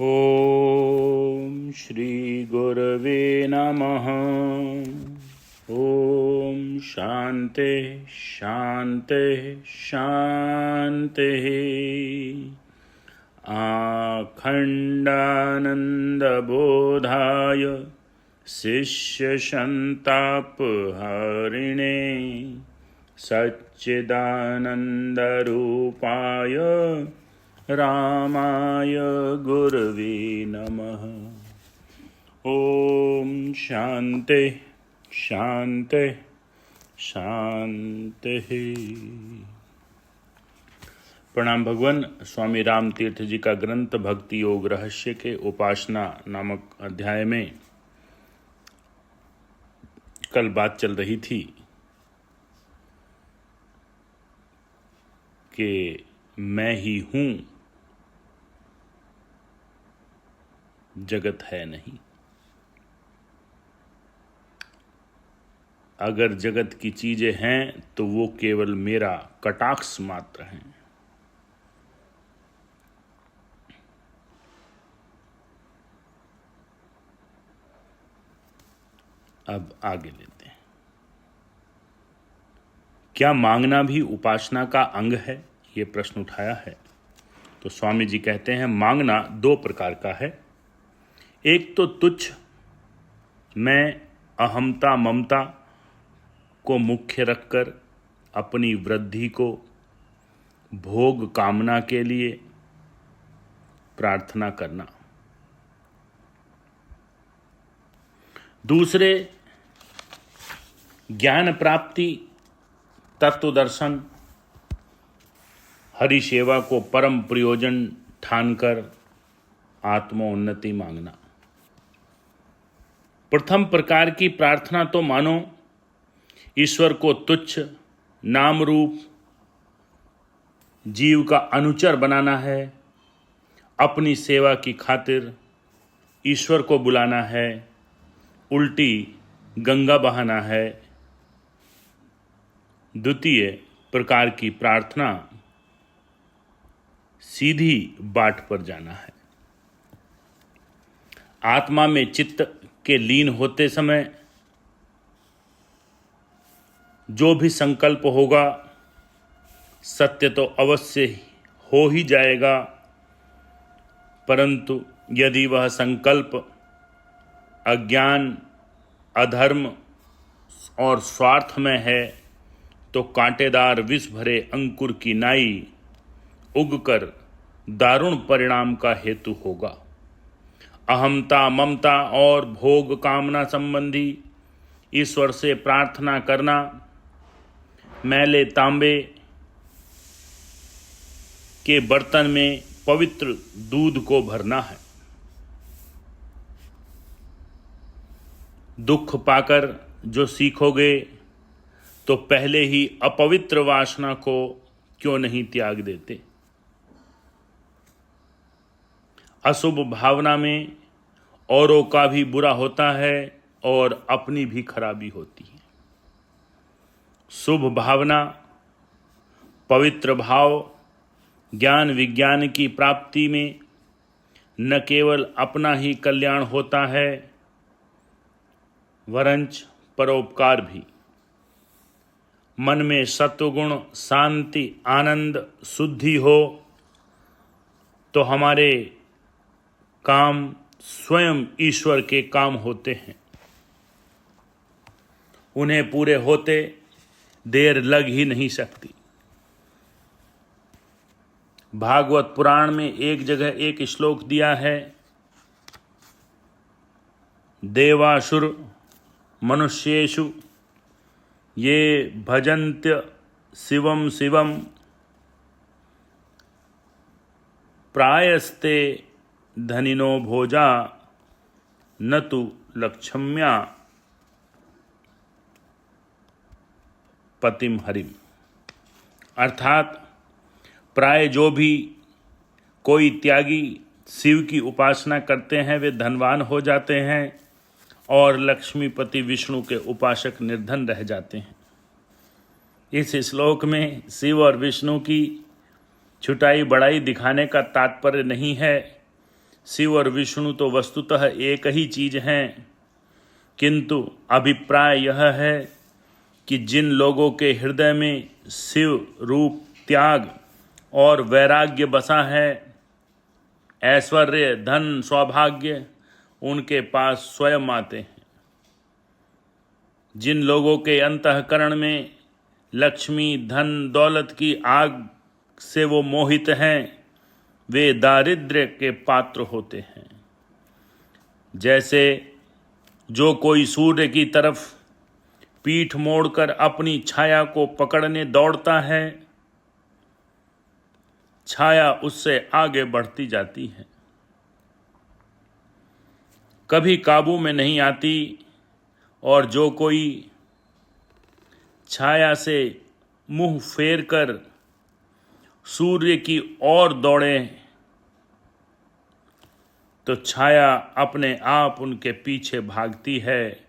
ॐ श्री गुरवे नमः। ॐ शान्ति शान्ति शान्तिः। आखण्डानन्दबोधाय शिष्यसन्तापहरिणे सच्चिदानन्दरूपाय रामाय गुरवे नमः। ॐ शान्ति शान्ति शान्तिः। प्रणाम भगवान। स्वामी राम तीर्थ जी का ग्रंथ भक्ति योग रहस्य के उपासना नामक अध्याय में कल बात चल रही थी कि मैं ही हूँ, जगत है नहीं। अगर जगत की चीजें हैं तो वो केवल मेरा कटाक्ष मात्र हैं। अब आगे लेते हैं। क्या मांगना भी उपासना का अंग है? ये प्रश्न उठाया है। तो स्वामी जी कहते हैं मांगना दो प्रकार का है। एक तो तुच्छ मैं, अहमता, ममता को मुख्य रखकर अपनी वृद्धि को भोग कामना के लिए प्रार्थना करना। दूसरे ज्ञान प्राप्ति, तत्व दर्शन, हरि सेवा को परम प्रयोजन ठानकर आत्मोन्नति मांगना। प्रथम प्रकार की प्रार्थना तो मानो ईश्वर को तुच्छ नाम रूप जीव का अनुचर बनाना है, अपनी सेवा की खातिर ईश्वर को बुलाना है, उल्टी गंगा बहाना है। द्वितीय प्रकार की प्रार्थना सीधी बाट पर जाना है। आत्मा में चित्त के लीन होते समय जो भी संकल्प होगा सत्य तो अवश्य हो ही जाएगा, परंतु यदि वह संकल्प अज्ञान, अधर्म और स्वार्थ में है तो कांटेदार विष भरे अंकुर की नाई उगकर दारुण परिणाम का हेतु होगा। अहमता, ममता और भोग कामना संबंधी ईश्वर से प्रार्थना करना मैले तांबे के बर्तन में पवित्र दूध को भरना है। दुख पाकर जो सीखोगे तो पहले ही अपवित्र वासना को क्यों नहीं त्याग देते। अशुभ भावना में औरों का भी बुरा होता है और अपनी भी खराबी होती है। शुभ भावना, पवित्र भाव, ज्ञान विज्ञान की प्राप्ति में न केवल अपना ही कल्याण होता है वरंच परोपकार भी। मन में सत्वगुण, शांति, आनंद, शुद्धि हो तो हमारे काम स्वयं ईश्वर के काम होते हैं। उन्हें पूरे होते देर लग ही नहीं सकती। भागवत पुराण में एक जगह एक श्लोक दिया है, देवासुर मनुष्येषु ये भजन्त्य शिवम शिवम प्रायस्ते धनिनो भोजा न तु लक्ष्म्या पतिम हरिम। अर्थात प्राय जो भी कोई त्यागी शिव की उपासना करते हैं वे धनवान हो जाते हैं और लक्ष्मीपति विष्णु के उपासक निर्धन रह जाते हैं। इस श्लोक में शिव और विष्णु की छुटाई बड़ाई दिखाने का तात्पर्य नहीं है, शिव और विष्णु तो वस्तुतः एक ही चीज हैं, किंतु अभिप्राय यह है कि जिन लोगों के हृदय में शिव रूप त्याग और वैराग्य बसा है, ऐश्वर्य धन सौभाग्य उनके पास स्वयं आते हैं। जिन लोगों के अंतःकरण में लक्ष्मी धन दौलत की आग से वो मोहित हैं, वे दारिद्र्य के पात्र होते हैं। जैसे जो कोई सूर्य की तरफ पीठ मोड़कर अपनी छाया को पकड़ने दौड़ता है, छाया उससे आगे बढ़ती जाती है, कभी काबू में नहीं आती। और जो कोई छाया से मुंह फेर कर सूर्य की ओर दौड़े तो छाया अपने आप उनके पीछे भागती है,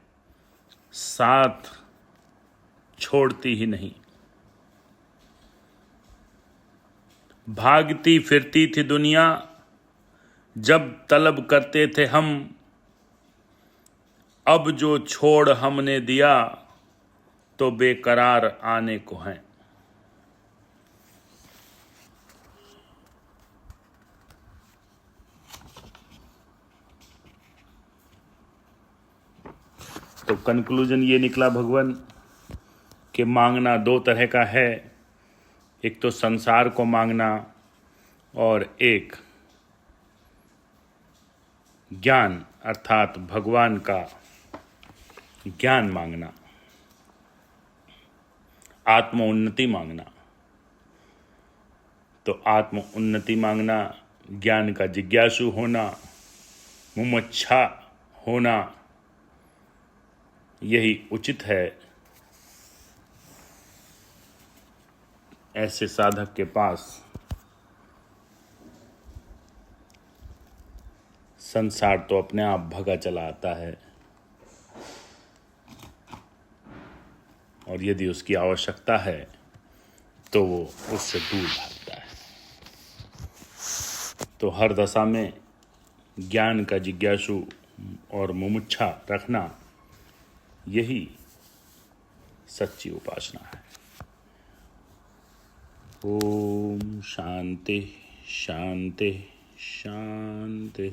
साथ छोड़ती ही नहीं। भागती फिरती थी दुनिया जब तलब करते थे हम, अब जो छोड़ हमने दिया तो बेकरार आने को हैं। तो कंक्लूजन ये निकला भगवान कि मांगना दो तरह का है, एक तो संसार को मांगना और एक ज्ञान अर्थात भगवान का ज्ञान मांगना, आत्म उन्नति मांगना। तो आत्म उन्नति मांगना, ज्ञान का जिज्ञासु होना, मुमुक्षा होना, यही उचित है। ऐसे साधक के पास संसार तो अपने आप भगा चला आता है, और यदि उसकी आवश्यकता है तो वो उससे दूर भागता है। तो हर दशा में ज्ञान का जिज्ञासु और मुमुक्षा रखना, यही सच्ची उपासना है। ओम शांति शांति शांति।